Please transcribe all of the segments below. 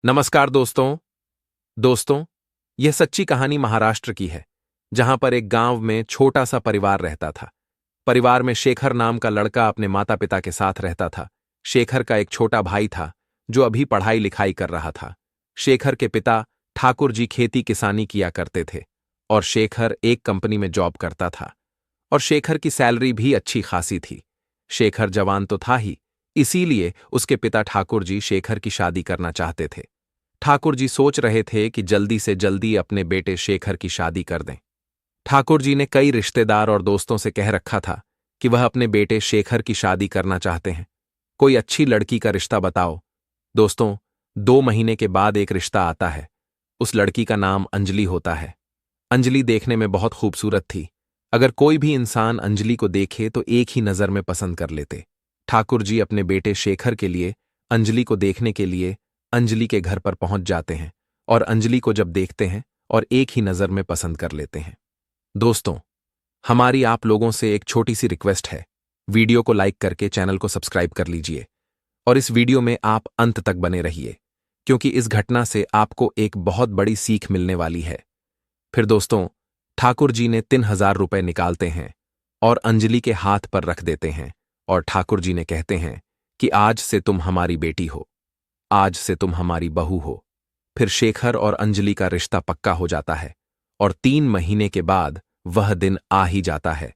नमस्कार दोस्तों, यह सच्ची कहानी महाराष्ट्र की है, जहां पर एक गांव में छोटा सा परिवार रहता था। परिवार में शेखर नाम का लड़का अपने माता पिता के साथ रहता था। शेखर का एक छोटा भाई था, जो अभी पढ़ाई लिखाई कर रहा था। शेखर के पिता ठाकुर जी खेती किसानी किया करते थे, और शेखर एक कंपनी में जॉब करता था, और शेखर की सैलरी भी अच्छी खासी थी। शेखर जवान तो था ही, इसीलिए उसके पिता ठाकुर जी शेखर की शादी करना चाहते थे। ठाकुर जी सोच रहे थे कि जल्दी से जल्दी अपने बेटे शेखर की शादी कर दें। ठाकुर जी ने कई रिश्तेदार और दोस्तों से कह रखा था कि वह अपने बेटे शेखर की शादी करना चाहते हैं। कोई अच्छी लड़की का रिश्ता बताओ। दोस्तों, 2 महीने के बाद एक रिश्ता आता है। उस लड़की का नाम अंजलि होता है। अंजलि देखने में बहुत खूबसूरत थी। अगर कोई भी इंसान अंजलि को देखे तो एक ही नजर में पसंद कर लेते। ठाकुर जी अपने बेटे शेखर के लिए अंजलि को देखने के लिए अंजलि के घर पर पहुंच जाते हैं, और अंजलि को जब देखते हैं और एक ही नजर में पसंद कर लेते हैं। दोस्तों, हमारी आप लोगों से एक छोटी सी रिक्वेस्ट है। वीडियो को लाइक करके चैनल को सब्सक्राइब कर लीजिए, और इस वीडियो में आप अंत तक बने रहिए, क्योंकि इस घटना से आपको एक बहुत बड़ी सीख मिलने वाली है। फिर दोस्तों, ठाकुर जी ने 3,000 रुपए निकालते हैं और अंजलि के हाथ पर रख देते हैं, और ठाकुर जी ने कहते हैं कि आज से तुम हमारी बेटी हो, आज से तुम हमारी बहू हो। फिर शेखर और अंजलि का रिश्ता पक्का हो जाता है, और 3 महीने के बाद वह दिन आ ही जाता है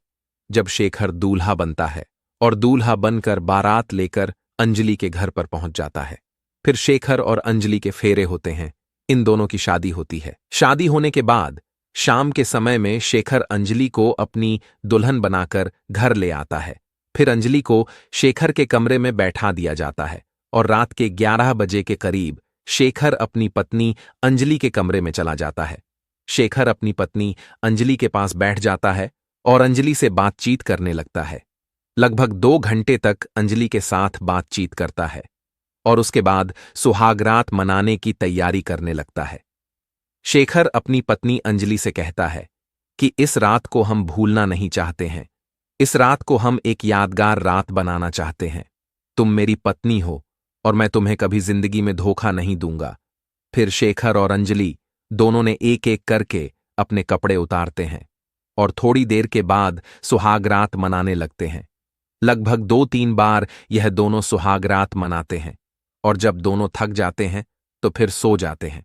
जब शेखर दूल्हा बनता है, और दूल्हा बनकर बारात लेकर अंजलि के घर पर पहुंच जाता है। फिर शेखर और अंजलि के फेरे होते हैं। इन दोनों की शादी होती है। शादी होने के बाद शाम के समय में शेखर अंजलि को अपनी दुल्हन बनाकर घर ले आता है। फिर अंजलि को शेखर के कमरे में बैठा दिया जाता है, और रात के 11 बजे के करीब शेखर अपनी पत्नी अंजलि के कमरे में चला जाता है। शेखर अपनी पत्नी अंजलि के पास बैठ जाता है और अंजलि से बातचीत करने लगता है। लगभग 2 घंटे तक अंजलि के साथ बातचीत करता है, और उसके बाद सुहागरात मनाने की तैयारी करने लगता है। शेखर अपनी पत्नी अंजलि से कहता है कि इस रात को हम भूलना नहीं चाहते हैं। इस रात को हम एक यादगार रात बनाना चाहते हैं। तुम मेरी पत्नी हो, और मैं तुम्हें कभी जिंदगी में धोखा नहीं दूंगा। फिर शेखर और अंजलि दोनों ने एक एक करके अपने कपड़े उतारते हैं, और थोड़ी देर के बाद सुहागरात मनाने लगते हैं। लगभग 2-3 बार यह दोनों सुहागरात मनाते हैं, और जब दोनों थक जाते हैं तो फिर सो जाते हैं।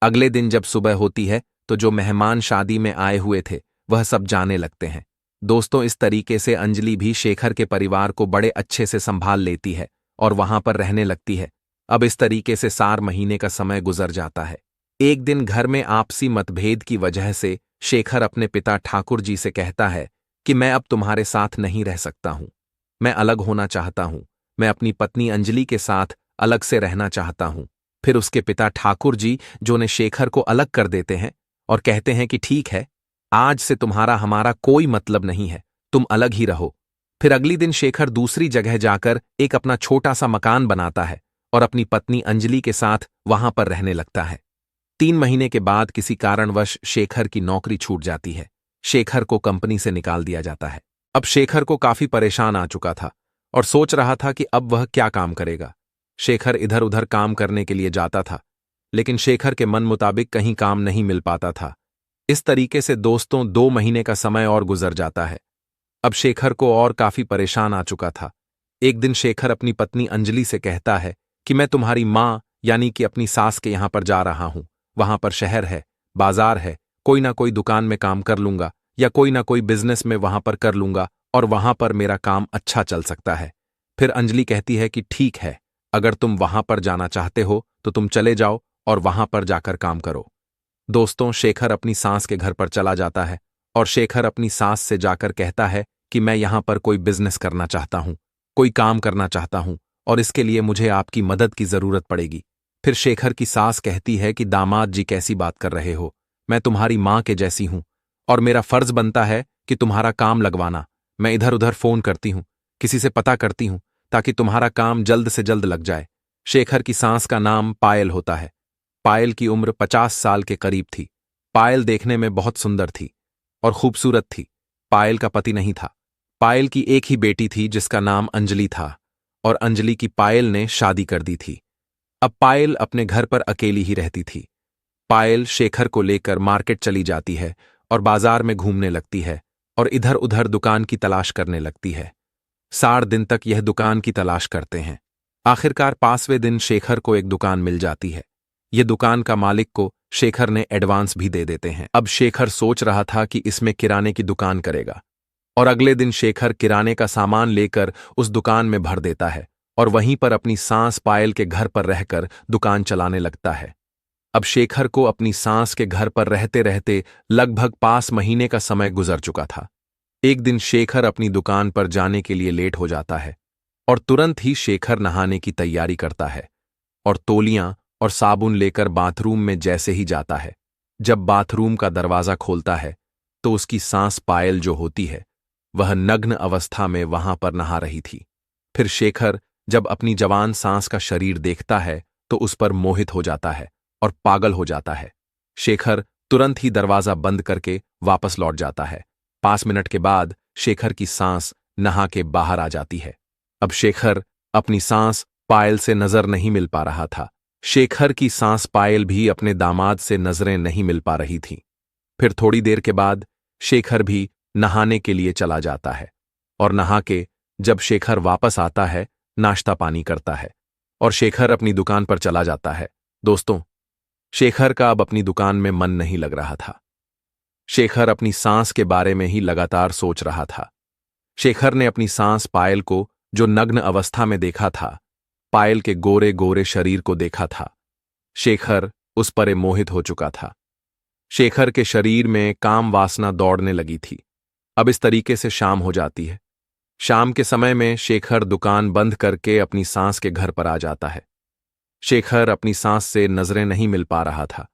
अगले दिन जब सुबह होती है तो जो मेहमान शादी में आए हुए थे वह सब जाने लगते हैं। दोस्तों, इस तरीके से अंजलि भी शेखर के परिवार को बड़े अच्छे से संभाल लेती है और वहां पर रहने लगती है। अब इस तरीके से 4 महीने का समय गुजर जाता है। एक दिन घर में आपसी मतभेद की वजह से शेखर अपने पिता ठाकुर जी से कहता है कि मैं अब तुम्हारे साथ नहीं रह सकता हूं। मैं अलग होना चाहता हूं। मैं अपनी पत्नी अंजलि के साथ अलग से रहना चाहता हूं। फिर उसके पिता ठाकुर जी जो ने शेखर को अलग कर देते हैं और कहते हैं कि ठीक है, आज से तुम्हारा हमारा कोई मतलब नहीं है, तुम अलग ही रहो। फिर अगली दिन शेखर दूसरी जगह जाकर एक अपना छोटा सा मकान बनाता है और अपनी पत्नी अंजलि के साथ वहां पर रहने लगता है। 3 महीने के बाद किसी कारणवश शेखर की नौकरी छूट जाती है। शेखर को कंपनी से निकाल दिया जाता है। अब शेखर को काफी परेशान आ चुका था और सोच रहा था कि अब वह क्या काम करेगा। शेखर इधर उधर काम करने के लिए जाता था, लेकिन शेखर के मन मुताबिक कहीं काम नहीं मिल पाता था। इस तरीके से दोस्तों 2 महीने का समय और गुजर जाता है। अब शेखर को और काफी परेशान आ चुका था। एक दिन शेखर अपनी पत्नी अंजलि से कहता है कि मैं तुम्हारी मां यानी कि अपनी सास के यहां पर जा रहा हूं। वहां पर शहर है, बाजार है, कोई ना कोई दुकान में काम कर लूंगा या कोई ना कोई बिजनेस में वहां पर कर लूंगा, और वहां पर मेरा काम अच्छा चल सकता है। फिर अंजलि कहती है कि ठीक है, अगर तुम वहां पर जाना चाहते हो तो तुम चले जाओ और वहां पर जाकर काम करो। दोस्तों, शेखर अपनी सास के घर पर चला जाता है और शेखर अपनी सास से जाकर कहता है कि मैं यहां पर कोई बिजनेस करना चाहता हूं, कोई काम करना चाहता हूं, और इसके लिए मुझे आपकी मदद की जरूरत पड़ेगी। फिर शेखर की सास कहती है कि दामाद जी कैसी बात कर रहे हो, मैं तुम्हारी मां के जैसी हूं और मेरा फर्ज बनता है कि तुम्हारा काम लगवाना। मैं इधर उधर फोन करती हूं, किसी से पता करती हूं ताकि तुम्हारा काम जल्द से जल्द लग जाए। शेखर की सास का नाम पायल होता है। पायल की उम्र 50 साल के करीब थी। पायल देखने में बहुत सुंदर थी और खूबसूरत थी। पायल का पति नहीं था। पायल की एक ही बेटी थी जिसका नाम अंजलि था, और अंजलि की पायल ने शादी कर दी थी। अब पायल अपने घर पर अकेली ही रहती थी। पायल शेखर को लेकर मार्केट चली जाती है और बाजार में घूमने लगती है और इधर उधर दुकान की तलाश करने लगती है। 60 दिन तक यह दुकान की तलाश करते हैं। आखिरकार 5वें दिन शेखर को एक दुकान मिल जाती है। यह दुकान का मालिक को शेखर ने एडवांस भी दे देते हैं। अब शेखर सोच रहा था कि इसमें किराने की दुकान करेगा और अगले दिन शेखर किराने का सामान लेकर उस दुकान में भर देता है और वहीं पर अपनी सास पायल के घर पर रहकर दुकान चलाने लगता है। अब शेखर को अपनी सास के घर पर रहते रहते लगभग 5 महीने का समय गुजर चुका था। एक दिन शेखर अपनी दुकान पर जाने के लिए लेट हो जाता है और तुरंत ही शेखर नहाने की तैयारी करता है और तौलियां और साबुन लेकर बाथरूम में जैसे ही जाता है, जब बाथरूम का दरवाजा खोलता है तो उसकी सास पायल जो होती है वह नग्न अवस्था में वहां पर नहा रही थी। फिर शेखर जब अपनी जवान सास का शरीर देखता है तो उस पर मोहित हो जाता है और पागल हो जाता है। शेखर तुरंत ही दरवाजा बंद करके वापस लौट जाता है। 5 मिनट के बाद शेखर की सांस नहा के बाहर आ जाती है। अब शेखर अपनी सांस पायल से नजर नहीं मिल पा रहा था। शेखर की सांस पायल भी अपने दामाद से नजरें नहीं मिल पा रही थी। फिर थोड़ी देर के बाद शेखर भी नहाने के लिए चला जाता है और नहा के जब शेखर वापस आता है, नाश्ता पानी करता है और शेखर अपनी दुकान पर चला जाता है। दोस्तों, शेखर का अब अपनी दुकान में मन नहीं लग रहा था। शेखर अपनी सांस के बारे में ही लगातार सोच रहा था। शेखर ने अपनी सांस पायल को जो नग्न अवस्था में देखा था, पायल के गोरे गोरे शरीर को देखा था। शेखर उस पर मोहित हो चुका था। शेखर के शरीर में काम वासना दौड़ने लगी थी। अब इस तरीके से शाम हो जाती है। शाम के समय में शेखर दुकान बंद करके अपनी सांस के घर पर आ जाता है। शेखर अपनी सांस से नजरें नहीं मिल पा रहा था।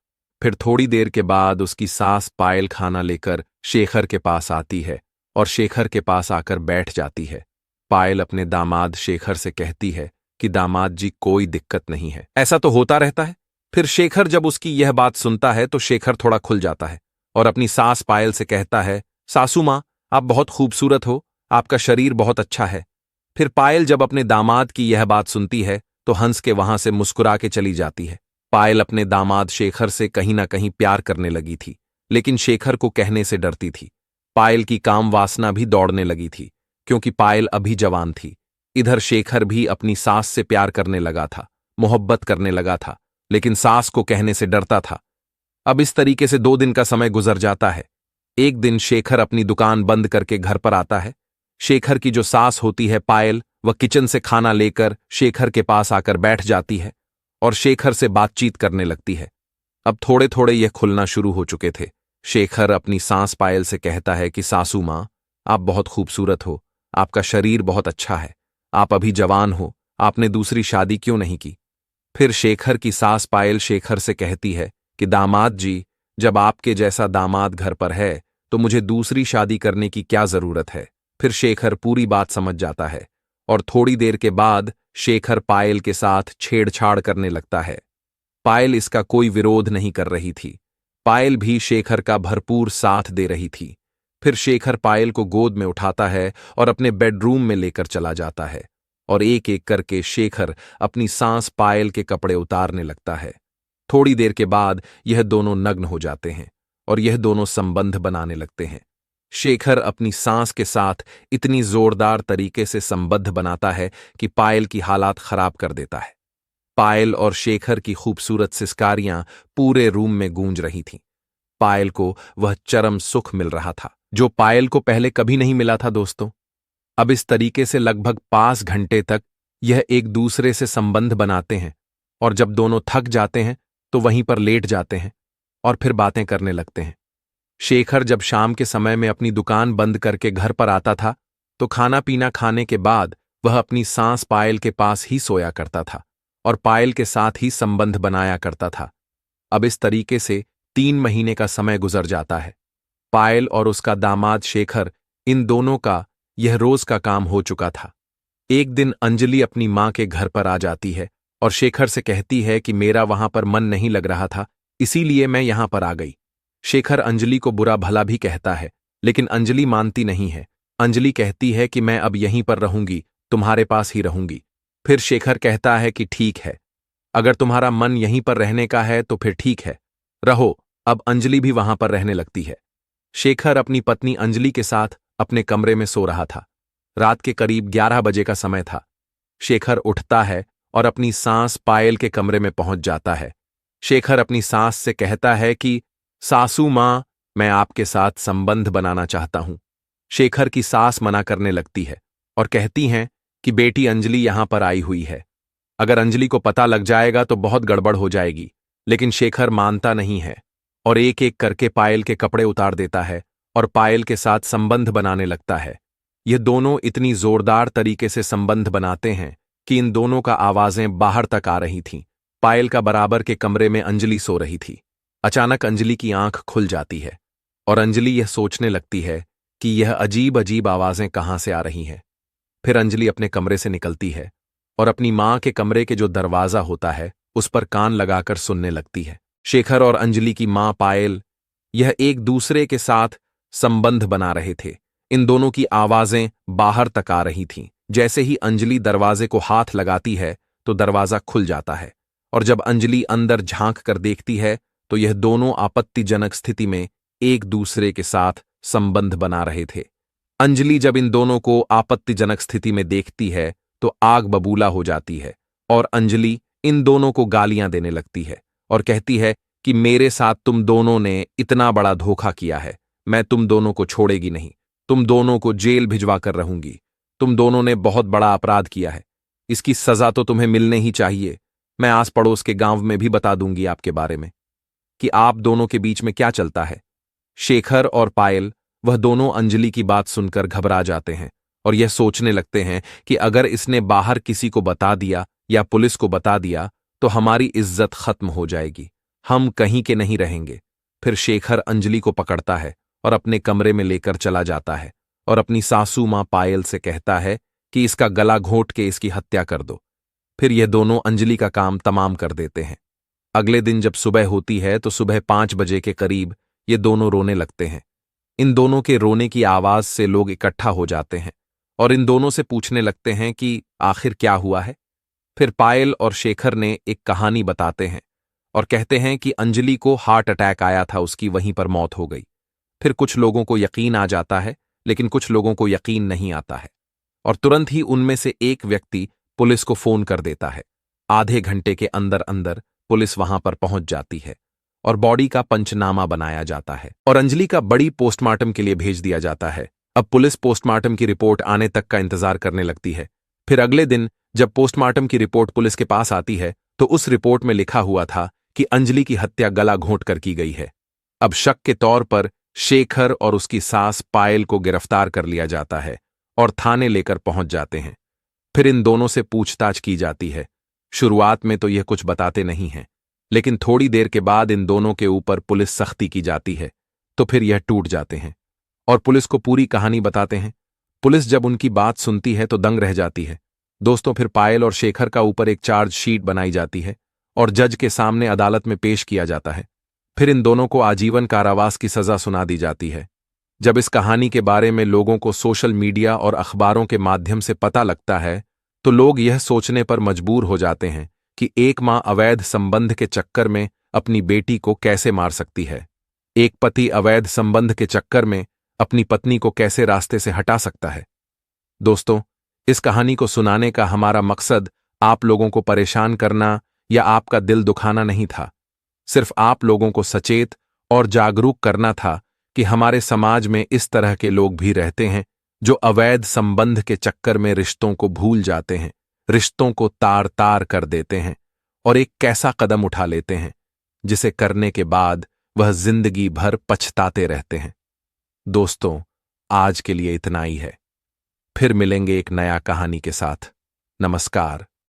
फिर थोड़ी देर के बाद उसकी सास पायल खाना लेकर शेखर के पास आती है और शेखर के पास आकर बैठ जाती है। पायल अपने दामाद शेखर से कहती है कि दामाद जी, कोई दिक्कत नहीं है, ऐसा तो होता रहता है। फिर शेखर जब उसकी यह बात सुनता है तो शेखर थोड़ा खुल जाता है और अपनी सास पायल से कहता है, सासू मां, आप बहुत खूबसूरत हो, आपका शरीर बहुत अच्छा है। फिर पायल जब अपने दामाद की यह बात सुनती है तो हंस के वहां से मुस्कुरा के चली जाती है। पायल अपने दामाद शेखर से कहीं ना कहीं प्यार करने लगी थी, लेकिन शेखर को कहने से डरती थी। पायल की काम वासना भी दौड़ने लगी थी क्योंकि पायल अभी जवान थी। इधर शेखर भी अपनी सास से प्यार करने लगा था, मोहब्बत करने लगा था, लेकिन सास को कहने से डरता था। अब इस तरीके से 2 दिन का समय गुजर जाता है। एक दिन शेखर अपनी दुकान बंद करके घर पर आता है। शेखर की जो सास होती है पायल, वह किचन से खाना लेकर शेखर के पास आकर बैठ जाती है और शेखर से बातचीत करने लगती है। अब थोड़े थोड़े यह खुलना शुरू हो चुके थे। शेखर अपनी सास पायल से कहता है कि सासू मां, आप बहुत खूबसूरत हो, आपका शरीर बहुत अच्छा है, आप अभी जवान हो, आपने दूसरी शादी क्यों नहीं की। फिर शेखर की सास पायल शेखर से कहती है कि दामाद जी, जब आपके जैसा दामाद घर पर है तो मुझे दूसरी शादी करने की क्या जरूरत है। फिर शेखर पूरी बात समझ जाता है और थोड़ी देर के बाद शेखर पायल के साथ छेड़छाड़ करने लगता है। पायल इसका कोई विरोध नहीं कर रही थी। पायल भी शेखर का भरपूर साथ दे रही थी। फिर शेखर पायल को गोद में उठाता है और अपने बेडरूम में लेकर चला जाता है और एक एक करके शेखर अपनी सांस पायल के कपड़े उतारने लगता है। थोड़ी देर के बाद यह दोनों नग्न हो जाते हैं और यह दोनों संबंध बनाने लगते हैं। शेखर अपनी सांस के साथ इतनी जोरदार तरीके से संबंध बनाता है कि पायल की हालात खराब कर देता है। पायल और शेखर की खूबसूरत सिस्कारियां पूरे रूम में गूंज रही थीं। पायल को वह चरम सुख मिल रहा था जो पायल को पहले कभी नहीं मिला था। दोस्तों, अब इस तरीके से लगभग 5 घंटे तक यह एक दूसरे से संबंध बनाते हैं और जब दोनों थक जाते हैं तो वहीं पर लेट जाते हैं और फिर बातें करने लगते हैं। शेखर जब शाम के समय में अपनी दुकान बंद करके घर पर आता था तो खाना पीना खाने के बाद वह अपनी सांस पायल के पास ही सोया करता था और पायल के साथ ही संबंध बनाया करता था। अब इस तरीके से 3 महीने का समय गुजर जाता है। पायल और उसका दामाद शेखर, इन दोनों का यह रोज का काम हो चुका था। एक दिन अंजलि अपनी मां के घर पर आ जाती है और शेखर से कहती है कि मेरा वहां पर मन नहीं लग रहा था, इसीलिए मैं यहां पर आ गई। शेखर अंजलि को बुरा भला भी कहता है, लेकिन अंजलि मानती नहीं है। अंजलि कहती है कि मैं अब यहीं पर रहूंगी, तुम्हारे पास ही रहूंगी। फिर शेखर कहता है कि ठीक है, अगर तुम्हारा मन यहीं पर रहने का है तो फिर ठीक है, रहो। अब अंजलि भी वहां पर रहने लगती है। शेखर अपनी पत्नी अंजलि के साथ अपने कमरे में सो रहा था। रात के करीब 11 बजे का समय था। शेखर उठता है और अपनी सास पायल के कमरे में पहुंच जाता है। शेखर अपनी सास से कहता है कि सासू मां, मैं आपके साथ संबंध बनाना चाहता हूं। शेखर की सास मना करने लगती है और कहती हैं कि बेटी अंजलि यहां पर आई हुई है। अगर अंजलि को पता लग जाएगा तो बहुत गड़बड़ हो जाएगी। लेकिन शेखर मानता नहीं है और एक एक करके पायल के कपड़े उतार देता है और पायल के साथ संबंध बनाने लगता है। ये दोनों इतनी जोरदार तरीके से संबंध बनाते हैं कि इन दोनों का आवाजें बाहर तक आ रही थीं। पायल का बराबर के कमरे में अंजलि सो रही थी। अचानक अंजलि की आंख खुल जाती है और अंजलि यह सोचने लगती है कि यह अजीब अजीब आवाजें कहां से आ रही हैं। फिर अंजलि अपने कमरे से निकलती है और अपनी मां के कमरे के जो दरवाजा होता है उस पर कान लगाकर सुनने लगती है। शेखर और अंजलि की मां पायल यह एक दूसरे के साथ संबंध बना रहे थे। इन दोनों की आवाजें बाहर तक आ रही थीं। जैसे ही अंजलि दरवाजे को हाथ लगाती है तो दरवाजा खुल जाता है और जब अंजलि अंदर झांक कर देखती है तो यह दोनों आपत्तिजनक स्थिति में एक दूसरे के साथ संबंध बना रहे थे। अंजलि जब इन दोनों को आपत्तिजनक स्थिति में देखती है तो आग बबूला हो जाती है और अंजलि इन दोनों को गालियां देने लगती है और कहती है कि मेरे साथ तुम दोनों ने इतना बड़ा धोखा किया है, मैं तुम दोनों को छोड़ेगी नहीं, तुम दोनों को जेल भिजवा कर रहूंगी। तुम दोनों ने बहुत बड़ा अपराध किया है, इसकी सजा तो तुम्हें मिलने ही चाहिए। मैं आस पड़ोस के गांव में भी बता दूंगी आपके बारे में कि आप दोनों के बीच में क्या चलता है। शेखर और पायल वह दोनों अंजलि की बात सुनकर घबरा जाते हैं और यह सोचने लगते हैं कि अगर इसने बाहर किसी को बता दिया या पुलिस को बता दिया तो हमारी इज्जत खत्म हो जाएगी, हम कहीं के नहीं रहेंगे। फिर शेखर अंजलि को पकड़ता है और अपने कमरे में लेकर चला जाता है और अपनी सासू मां पायल से कहता है कि इसका गला घोंट के इसकी हत्या कर दो। फिर ये दोनों अंजलि का काम तमाम कर देते हैं। अगले दिन जब सुबह होती है तो सुबह 5 बजे के करीब ये दोनों रोने लगते हैं। इन दोनों के रोने की आवाज से लोग इकट्ठा हो जाते हैं और इन दोनों से पूछने लगते हैं कि आखिर क्या हुआ है। फिर पायल और शेखर ने एक कहानी बताते हैं और कहते हैं कि अंजलि को हार्ट अटैक आया था, उसकी वहीं पर मौत हो गई। फिर कुछ लोगों को यकीन आ जाता है लेकिन कुछ लोगों को यकीन नहीं आता है और तुरंत ही उनमें से एक व्यक्ति पुलिस को फोन कर देता है। आधे घंटे के अंदर अंदर पुलिस वहां पर पहुंच जाती है और बॉडी का पंचनामा बनाया जाता है और अंजलि का बड़ी पोस्टमार्टम के लिए भेज दिया जाता है। अब पुलिस पोस्टमार्टम की रिपोर्ट आने तक का इंतजार करने लगती है। फिर अगले दिन जब पोस्टमार्टम की रिपोर्ट पुलिस के पास आती है तो उस रिपोर्ट में लिखा हुआ था कि अंजलि की हत्या गला घोंट कर की गई है। अब शक के तौर पर शेखर और उसकी सास पायल को गिरफ्तार कर लिया जाता है और थाने लेकर पहुंच जाते हैं। फिर इन दोनों से पूछताछ की जाती है। शुरुआत में तो यह कुछ बताते नहीं हैं, लेकिन थोड़ी देर के बाद इन दोनों के ऊपर पुलिस सख्ती की जाती है तो फिर यह टूट जाते हैं और पुलिस को पूरी कहानी बताते हैं। पुलिस जब उनकी बात सुनती है तो दंग रह जाती है। दोस्तों, फिर पायल और शेखर का ऊपर एक चार्जशीट बनाई जाती है और जज के सामने अदालत में पेश किया जाता है। फिर इन दोनों को आजीवन कारावास की सजा सुना दी जाती है। जब इस कहानी के बारे में लोगों को सोशल मीडिया और अखबारों के माध्यम से पता लगता है तो लोग यह सोचने पर मजबूर हो जाते हैं कि एक मां अवैध संबंध के चक्कर में अपनी बेटी को कैसे मार सकती है, एक पति अवैध संबंध के चक्कर में अपनी पत्नी को कैसे रास्ते से हटा सकता है। दोस्तों, इस कहानी को सुनाने का हमारा मकसद आप लोगों को परेशान करना या आपका दिल दुखाना नहीं था। सिर्फ आप लोगों को सचेत और जागरूक करना था कि हमारे समाज में इस तरह के लोग भी रहते हैं जो अवैध संबंध के चक्कर में रिश्तों को भूल जाते हैं, रिश्तों को तार तार कर देते हैं और एक कैसा कदम उठा लेते हैं जिसे करने के बाद वह जिंदगी भर पछताते रहते हैं। दोस्तों, आज के लिए इतना ही है। फिर मिलेंगे एक नया कहानी के साथ। नमस्कार।